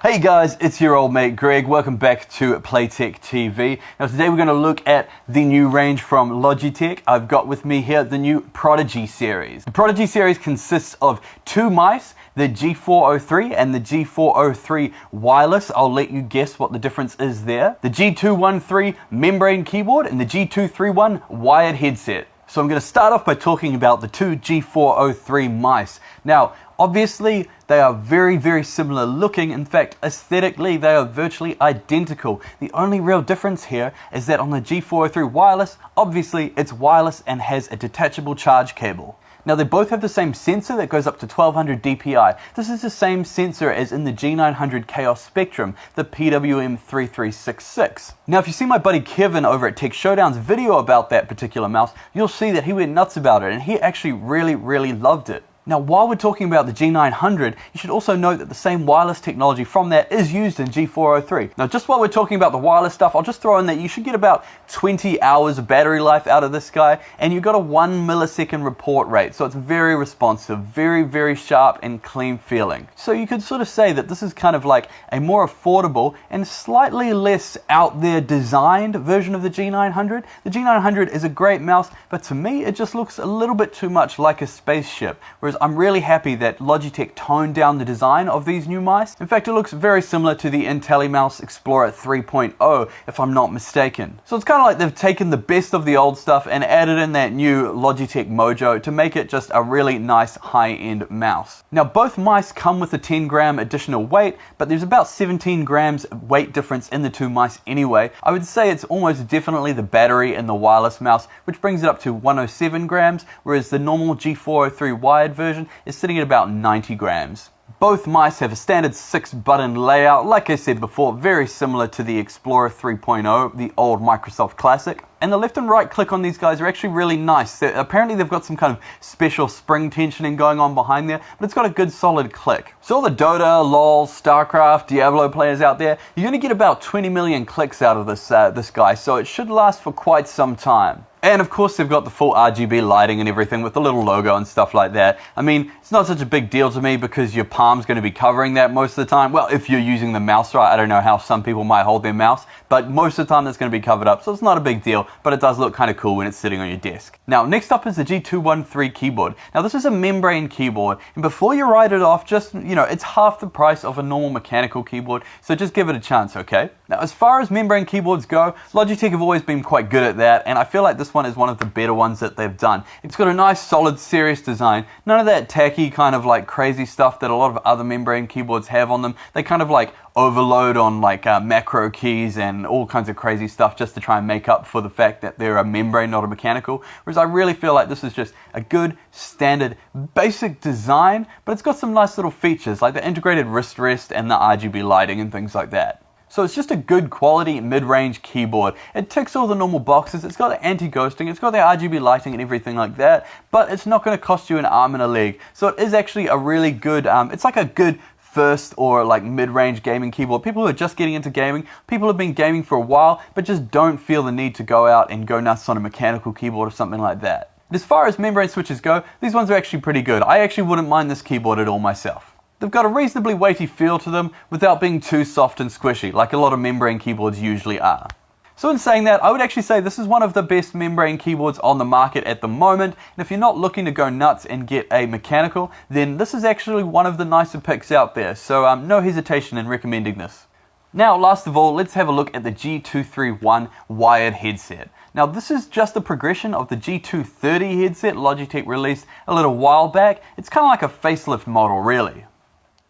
Hey guys, it's your old mate Greg. Welcome back to Playtech TV. Now today we're going to look at the new range from Logitech. I've got with me here the new Prodigy Series. The Prodigy Series consists of two mice, the G403 and the G403 wireless. I'll let you guess what the difference is there. The G213 membrane keyboard and the G231 wired headset. So I'm going to start off by talking about the two G403 mice. Now, obviously, they are very similar looking. In fact, aesthetically, they are virtually identical. The only real difference here is that on the G403 wireless, obviously it's wireless and has a detachable charge cable. Now they both have the same sensor that goes up to 1200 dpi. This is the same sensor as in the G900 Chaos Spectrum, the PWM3366. Now if you see my buddy Kevin over at Tech Showdown's video about that particular mouse, you'll see that he went nuts about it and he actually really loved it. Now, while we're talking about the G900, you should also note that the same wireless technology from that is used in G403. Now, just while we're talking about the wireless stuff, I'll just throw in that you should get about 20 hours of battery life out of this guy, and you've got a 1 millisecond report rate, so it's very responsive, very sharp and clean feeling. So you could sort of say that this is kind of like a more affordable and slightly less out there designed version of the G900. The G900 is a great mouse, but to me, it just looks a little bit too much like a spaceship, whereas I'm really happy that Logitech toned down the design of these new mice. In fact, it looks very similar to the IntelliMouse Explorer 3.0, if I'm not mistaken. So it's kind of like they've taken the best of the old stuff and added in that new Logitech Mojo to make it just a really nice high-end mouse. Now, both mice come with a 10-gram additional weight, but there's about 17 grams weight difference in the two mice anyway. I would say it's almost definitely the battery in the wireless mouse, which brings it up to 107 grams, whereas the normal G403 wired version is sitting at about 90 grams. Both mice have a standard 6-button layout, like I said before, very similar to the Explorer 3.0, the old Microsoft classic. And the left and right click on these guys are actually really nice. Apparently they've got some kind of special spring tensioning going on behind there, but it's got a good solid click. So all the Dota, LoL, StarCraft, Diablo players out there, you're going to get about 20 million clicks out of this guy, so it should last for quite some time. And of course they've got the full RGB lighting and everything with the little logo and stuff like that. I mean, it's not such a big deal to me because your palm's going to be covering that most of the time. Well, if you're using the mouse right, I don't know how some people might hold their mouse, but most of the time that's going to be covered up, so it's not a big deal, but it does look kind of cool when it's sitting on your desk. Now, next up is the G213 keyboard. Now, this is a membrane keyboard, and before you write it off, just, it's half the price of a normal mechanical keyboard, so just give it a chance, okay? Now, as far as membrane keyboards go, Logitech have always been quite good at that, and I feel like this one is one of the better ones that they've done. It's got a nice, solid, serious design. None of that tacky kind of like crazy stuff that a lot of other membrane keyboards have on them. They kind of like overload on like macro keys and all kinds of crazy stuff just to try and make up for the fact that they're a membrane, not a mechanical. Whereas I really feel like this is just a good, standard, basic design, but it's got some nice little features like the integrated wrist rest and the RGB lighting and things like that. So it's just a good quality mid-range keyboard. It ticks all the normal boxes. It's got the anti-ghosting, it's got the RGB lighting and everything like that, but it's not going to cost you an arm and a leg. So it is actually a really good, it's like a good first or like mid-range gaming keyboard. People who are just getting into gaming, people who have been gaming for a while, but just don't feel the need to go out and go nuts on a mechanical keyboard or something like that. As far as membrane switches go, these ones are actually pretty good. I actually wouldn't mind this keyboard at all myself. They've got a reasonably weighty feel to them without being too soft and squishy, like a lot of membrane keyboards usually are. So in saying that, I would actually say this is one of the best membrane keyboards on the market at the moment, and if you're not looking to go nuts and get a mechanical, then this is actually one of the nicer picks out there, so no hesitation in recommending this. Now, last of all, let's have a look at the G231 wired headset. Now, this is just a progression of the G230 headset Logitech released a little while back. It's kind of like a facelift model, really.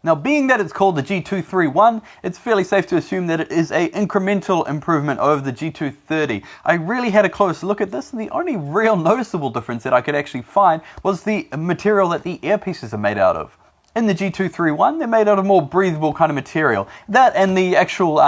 Now, being that it's called the G231, it's fairly safe to assume that it is an incremental improvement over the G230. I really had a close look at this, and the only real noticeable difference that I could actually find was the material that the earpieces are made out of. In the G231, they're made out of more breathable kind of material. That and the actual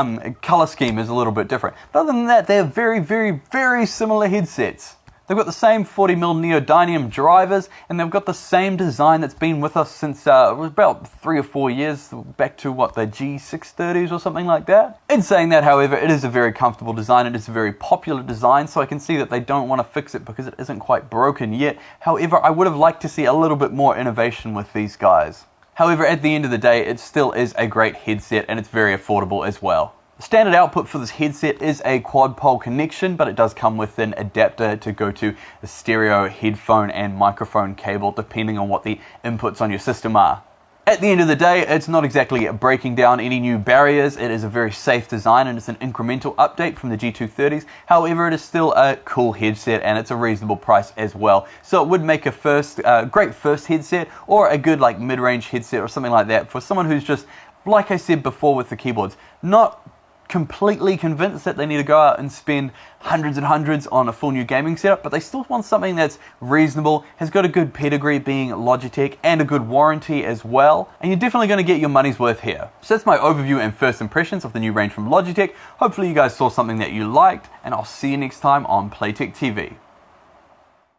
color scheme is a little bit different. But other than that, they're very similar headsets. They've got the same 40mm neodymium drivers, and they've got the same design that's been with us since it was about 3 or 4 years, back to what, the G630s or something like that. In saying that, however, it is a very comfortable design, it is a very popular design, so I can see that they don't want to fix it because it isn't quite broken yet. However, I would have liked to see a little bit more innovation with these guys. However, at the end of the day, it still is a great headset and it's very affordable as well. The standard output for this headset is a quad pole connection, but it does come with an adapter to go to a stereo headphone and microphone cable depending on what the inputs on your system are. At the end of the day, it's not exactly breaking down any new barriers. It is a very safe design and it's an incremental update from the G230s. However, it is still a cool headset and it's a reasonable price as well. So it would make a great first headset, or a good like mid-range headset or something like that for someone who's just, like I said before with the keyboards, not completely convinced that they need to go out and spend hundreds and hundreds on a full new gaming setup, but they still want something that's reasonable, has got a good pedigree being Logitech, and a good warranty as well, and you're definitely going to get your money's worth here. So that's my overview and first impressions of the new range from Logitech. Hopefully you guys saw something that you liked, and I'll see you next time on Playtech TV.